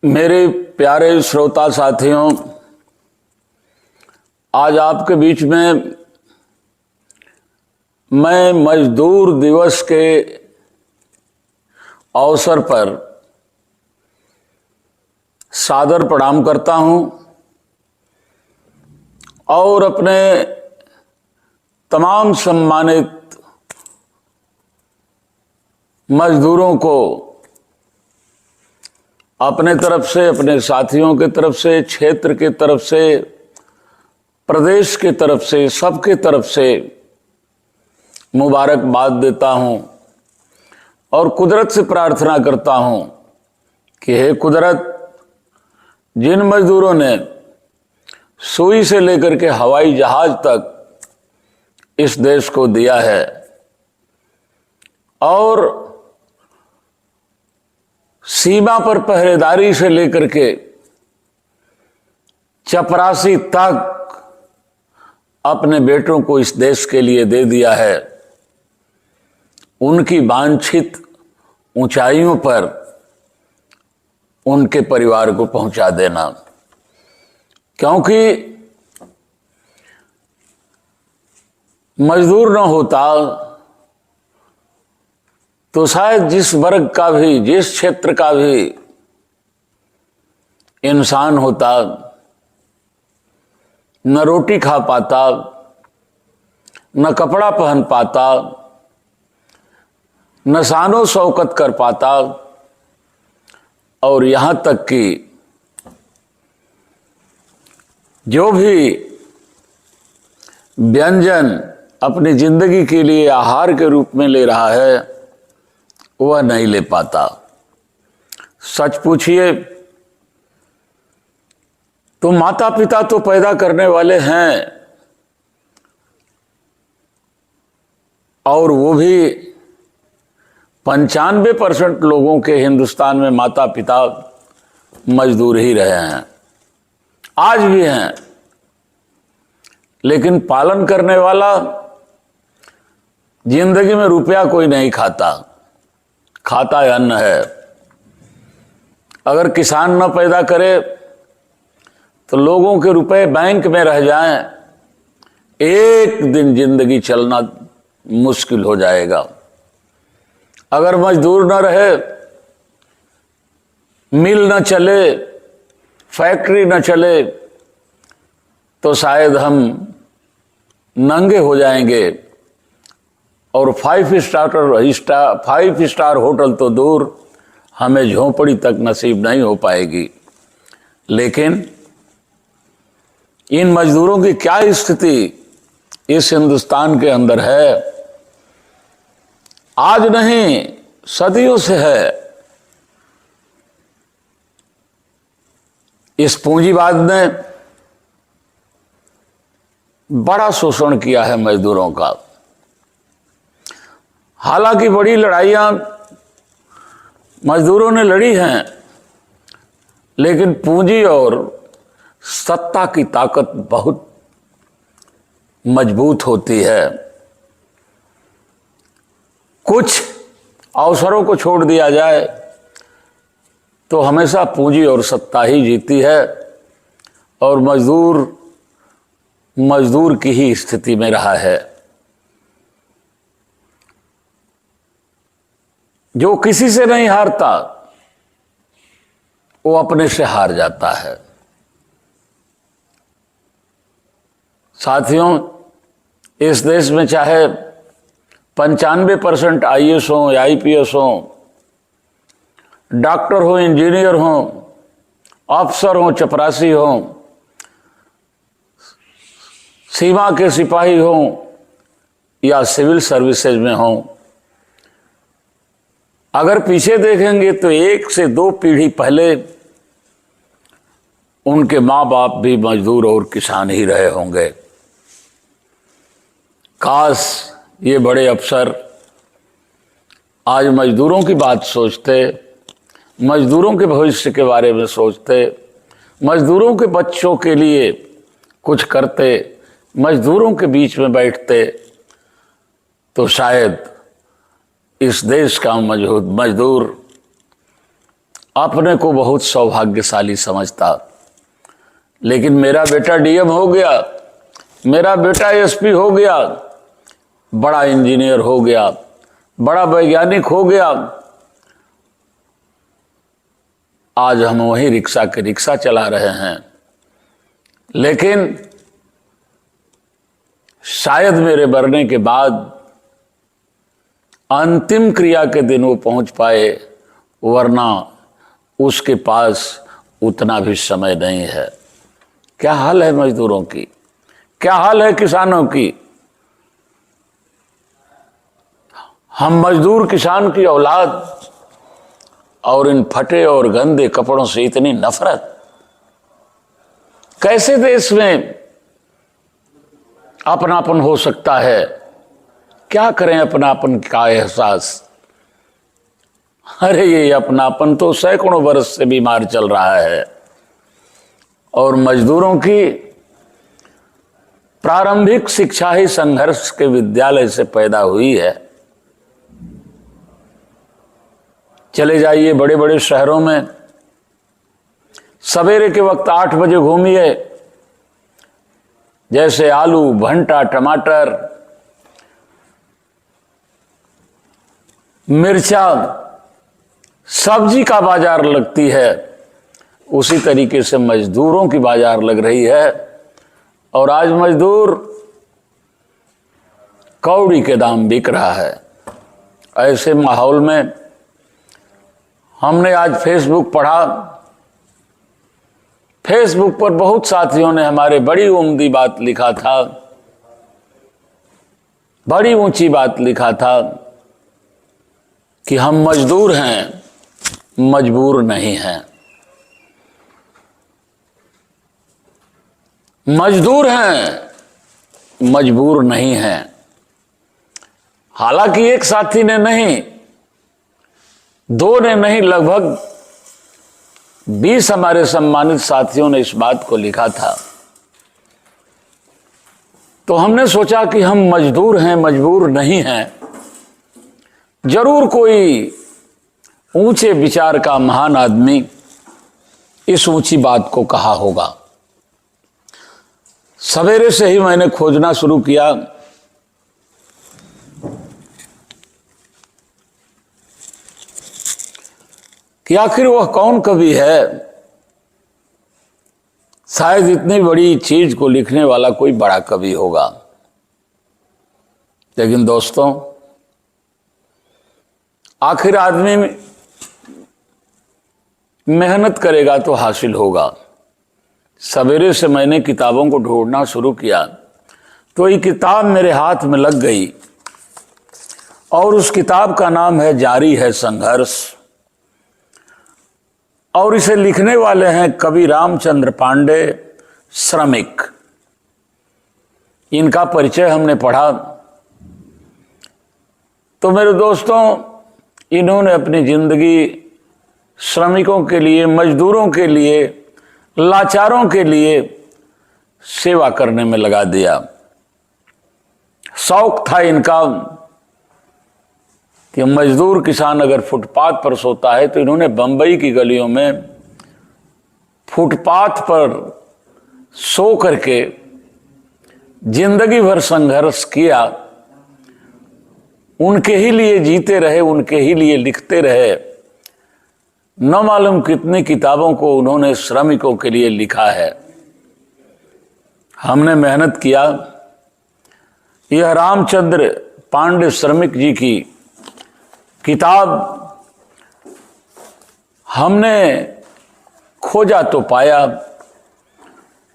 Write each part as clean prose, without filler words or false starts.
मेरे प्यारे श्रोता साथियों, आज आपके बीच में मैं मजदूर दिवस के अवसर पर सादर प्रणाम करता हूं और अपने तमाम सम्मानित मजदूरों को अपने तरफ से, अपने साथियों के तरफ से, क्षेत्र के तरफ से, प्रदेश के तरफ से, सबके तरफ से मुबारकबाद देता हूं और कुदरत से प्रार्थना करता हूं कि हे कुदरत, जिन मजदूरों ने सुई से लेकर के हवाई जहाज तक इस देश को दिया है और सीमा पर पहरेदारी से लेकर के चपरासी तक अपने बेटों को इस देश के लिए दे दिया है, उनकी वांछित ऊंचाइयों पर उनके परिवार को पहुंचा देना। क्योंकि मजदूर न होता तो शायद जिस वर्ग का भी, जिस क्षेत्र का भी इंसान होता, न रोटी खा पाता, न कपड़ा पहन पाता, न शानो शौकत कर पाता और यहां तक कि जो भी व्यंजन अपनी जिंदगी के लिए आहार के रूप में ले रहा है वह नहीं ले पाता। सच पूछिए तो माता पिता तो पैदा करने वाले हैं और वो भी 95% लोगों के हिंदुस्तान में माता पिता मजदूर ही रहे हैं, आज भी हैं। लेकिन पालन करने वाला जिंदगी में रुपया कोई नहीं खाता, खाता अन्न है। अगर किसान न पैदा करे तो लोगों के रुपए बैंक में रह जाएं, एक दिन जिंदगी चलना मुश्किल हो जाएगा। अगर मजदूर न रहे, मिल न चले, फैक्ट्री न चले तो शायद हम नंगे हो जाएंगे और 5 स्टार होटल तो दूर, हमें झोंपड़ी तक नसीब नहीं हो पाएगी। लेकिन इन मजदूरों की क्या स्थिति इस हिंदुस्तान के अंदर है, आज नहीं सदियों से है। इस पूंजीवाद ने बड़ा शोषण किया है मजदूरों का। हालांकि बड़ी लड़ाइयां मजदूरों ने लड़ी हैं, लेकिन पूंजी और सत्ता की ताकत बहुत मजबूत होती है। कुछ अवसरों को छोड़ दिया जाए तो हमेशा पूंजी और सत्ता ही जीती है और मजदूर की ही स्थिति में रहा है। जो किसी से नहीं हारता वो अपने से हार जाता है। साथियों, इस देश में चाहे 95% IAS हो या IPS हो, डॉक्टर हो, इंजीनियर हो, अफसर हो, चपरासी हो, सीमा के सिपाही हो या सिविल सर्विसेज में हो, अगर पीछे देखेंगे तो 1 से 2 पीढ़ी पहले उनके माँ बाप भी मजदूर और किसान ही रहे होंगे। काश ये बड़े अफसर आज मजदूरों की बात सोचते, मजदूरों के भविष्य के बारे में सोचते, मजदूरों के बच्चों के लिए कुछ करते, मजदूरों के बीच में बैठते, तो शायद इस देश का मजदूर अपने को बहुत सौभाग्यशाली समझता, लेकिन मेरा बेटा डीएम हो गया, मेरा बेटा एसपी हो गया, बड़ा इंजीनियर हो गया, बड़ा वैज्ञानिक हो गया, आज हम वही रिक्शा के रिक्शा चला रहे हैं। लेकिन शायद मेरे मरने के बाद अंतिम क्रिया के दिन वो पहुंच पाए, वरना उसके पास उतना भी समय नहीं है। क्या हाल है मजदूरों की, क्या हाल है किसानों की। हम मजदूर किसान की औलाद और इन फटे और गंदे कपड़ों से इतनी नफरत, कैसे देश में अपनापन हो सकता है। क्या करें अपनापन का एहसास। अरे ये अपनापन तो सैकड़ों वर्ष से बीमार चल रहा है। और मजदूरों की प्रारंभिक शिक्षा ही संघर्ष के विद्यालय से पैदा हुई है। चले जाइए बड़े बड़े शहरों में, सवेरे के वक्त 8 बजे घूमिए, जैसे आलू, भंटा, टमाटर, मिर्चा, सब्जी का बाजार लगती है, उसी तरीके से मजदूरों की बाजार लग रही है। और आज मजदूर कौड़ी के दाम बिक रहा है। ऐसे माहौल में हमने आज फेसबुक पढ़ा, फेसबुक पर बहुत साथियों ने हमारे बड़ी उम्दी बात लिखा था, बड़ी ऊंची बात लिखा था कि हम मजदूर हैं, मजबूर नहीं हैं। मजदूर हैं, मजबूर नहीं हैं। हालांकि एक साथी ने नहीं, 2 ने नहीं, लगभग 20 हमारे सम्मानित साथियों ने इस बात को लिखा था। तो हमने सोचा कि हम मजदूर हैं, मजबूर नहीं हैं। जरूर कोई ऊंचे विचार का महान आदमी इस ऊंची बात को कहा होगा। सवेरे से ही मैंने खोजना शुरू किया कि आखिर वह कौन कवि है। शायद इतनी बड़ी चीज को लिखने वाला कोई बड़ा कवि होगा। लेकिन दोस्तों, आखिर आदमी मेहनत करेगा तो हासिल होगा। सवेरे से मैंने किताबों को ढूंढना शुरू किया तो ये किताब मेरे हाथ में लग गई, और उस किताब का नाम है जारी है संघर्ष, और इसे लिखने वाले हैं कवि रामचंद्र पांडे, श्रमिक। इनका परिचय हमने पढ़ा तो मेरे दोस्तों, इन्होंने अपनी जिंदगी श्रमिकों के लिए, मजदूरों के लिए, लाचारों के लिए सेवा करने में लगा दिया। शौक था इनका कि मजदूर किसान अगर फुटपाथ पर सोता है तो इन्होंने बंबई की गलियों में फुटपाथ पर सो करके जिंदगी भर संघर्ष किया। उनके ही लिए जीते रहे, उनके ही लिए लिखते रहे। न मालूम कितनी किताबों को उन्होंने श्रमिकों के लिए लिखा है। हमने मेहनत किया। यह रामचंद्र पांडे श्रमिक जी की किताब हमने खोजा तो पाया,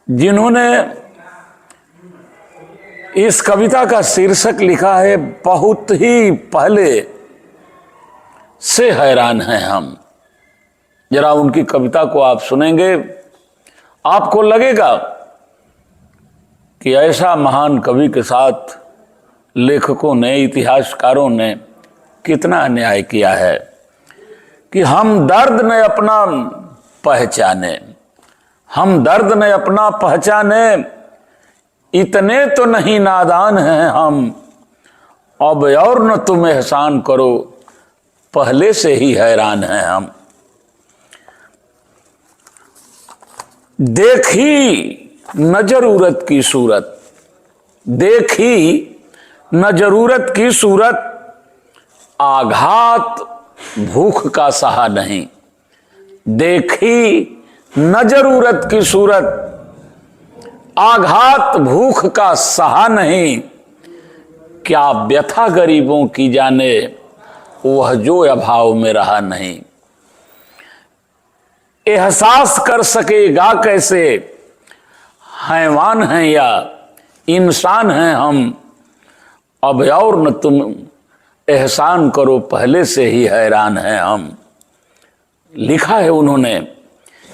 जिन्होंने इस कविता का शीर्षक लिखा है बहुत ही पहले से हैरान हैं हम। जरा उनकी कविता को आप सुनेंगे, आपको लगेगा कि ऐसा महान कवि के साथ लेखकों ने, इतिहासकारों ने कितना अन्याय किया है कि हम दर्द न अपना पहचाने, हम दर्द न अपना पहचाने, इतने तो नहीं नादान हैं हम, अब और न तुम एहसान करो, पहले से ही हैरान हैं हम। देखी न जरूरत की सूरत, देखी न जरूरत की सूरत, आघात भूख का सहा नहीं। देखी न जरूरत की सूरत, आघात भूख का सहा नहीं। क्या व्यथा गरीबों की जाने, वह जो अभाव में रहा नहीं। एहसास कर सकेगा कैसे, हैवान हैं या इंसान हैं हम। अब और न तुम एहसान करो, पहले से ही हैरान हैं हम। लिखा है उन्होंने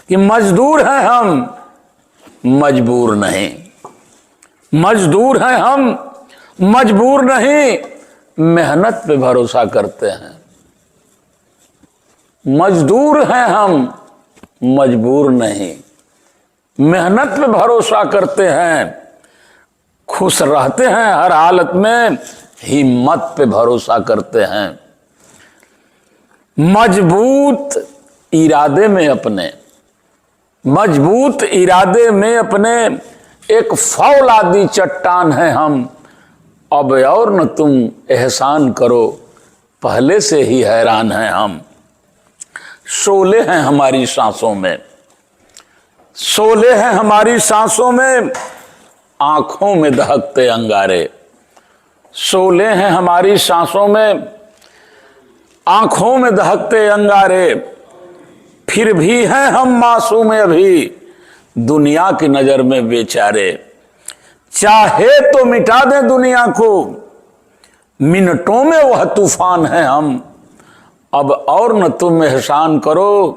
कि मजदूर हैं हम, मजबूर नहीं। मजदूर हैं हम, मजबूर नहीं, मेहनत पे भरोसा करते हैं। मजदूर हैं हम, मजबूर नहीं, मेहनत पे भरोसा करते हैं। खुश रहते हैं हर हालत में, हिम्मत पे भरोसा करते हैं। मजबूत इरादे में अपने, मजबूत इरादे में अपने, एक फौलादी चट्टान है हम। अब और न तुम एहसान करो, पहले से ही हैरान हैं हम। शोले हैं हमारी सांसों में, शोले हैं हमारी सांसों में, आंखों में दहकते अंगारे। शोले हैं हमारी सांसों में, आंखों में दहकते अंगारे। फिर भी हैं हम मासूम अभी, दुनिया की नजर में बेचारे। चाहे तो मिटा दें दुनिया को, मिनटों में वह तूफान है हम। अब और न तुम एहसान करो,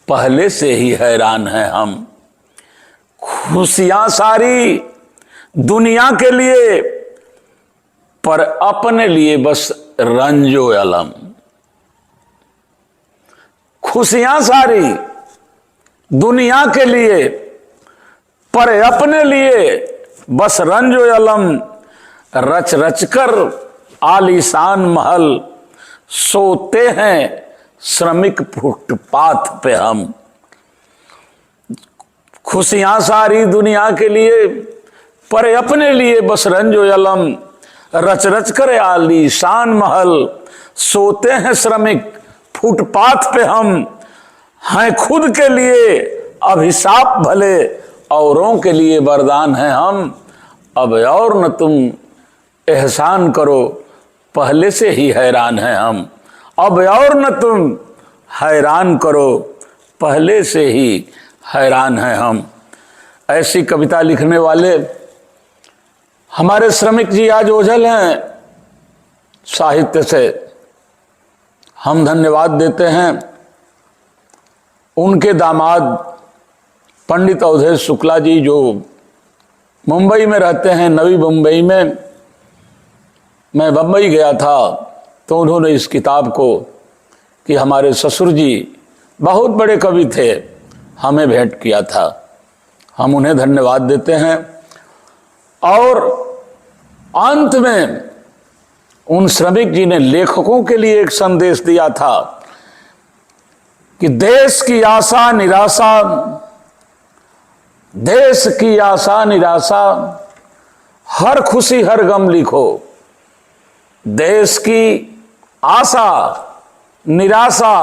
पहले से ही हैरान हैं हम। खुशियां सारी दुनिया के लिए, पर अपने लिए बस रंजो अलम। खुशियां सारी दुनिया के लिए, पर अपने लिए बस रंजो अलम। रच रच कर आलीशान महल, सोते हैं श्रमिक फुटपाथ पे हम। खुशियां सारी दुनिया के लिए, पर अपने लिए बस रंजो अलम। रच रच कर आलीशान महल, सोते हैं श्रमिक फुटपाथ पे हम। हैं खुद के लिए अभिशाप भले, औरों के लिए वरदान हैं हम। अब और न तुम एहसान करो, पहले से ही हैरान हैं हम। अब और न तुम हैरान करो, पहले से ही हैरान हैं हम। ऐसी कविता लिखने वाले हमारे श्रमिक जी आज ओझल हैं। साहित्य से हम धन्यवाद देते हैं। उनके दामाद पंडित अवधेश शुक्ला जी, जो मुंबई में रहते हैं, नवी मुंबई में। मैं बम्बई गया था तो उन्होंने इस किताब को, कि हमारे ससुर जी बहुत बड़े कवि थे, हमें भेंट किया था। हम उन्हें धन्यवाद देते हैं। और अंत में उन श्रमिक जी ने लेखकों के लिए एक संदेश दिया था कि देश की आशा निराशा, देश की आशा निराशा, हर खुशी हर गम लिखो। देश की आशा निराशा,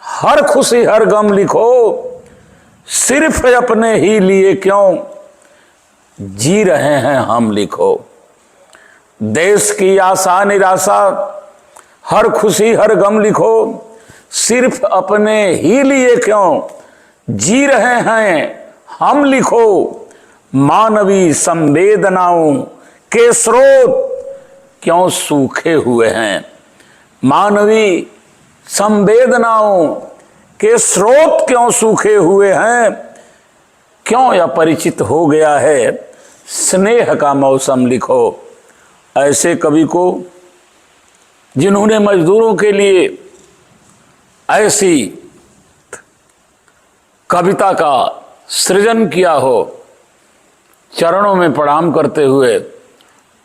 हर खुशी हर गम लिखो। सिर्फ अपने ही लिए क्यों जी रहे हैं हम लिखो। देश की आशा निराशा, हर खुशी हर गम लिखो। सिर्फ अपने ही लिए क्यों जी रहे हैं हम लिखो। मानवीय संवेदनाओं के स्रोत क्यों सूखे हुए हैं। मानवीय संवेदनाओं के स्रोत क्यों सूखे हुए हैं। क्यों अपरिचित हो गया है स्नेह का मौसम लिखो। ऐसे कवि को, जिन्होंने मजदूरों के लिए ऐसी कविता का सृजन किया हो, चरणों में प्रणाम करते हुए,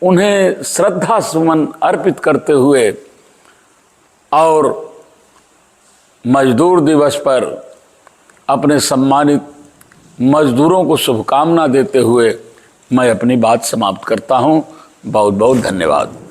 उन्हें श्रद्धा सुमन अर्पित करते हुए और मजदूर दिवस पर अपने सम्मानित मजदूरों को शुभकामना देते हुए मैं अपनी बात समाप्त करता हूँ। बहुत बहुत धन्यवाद।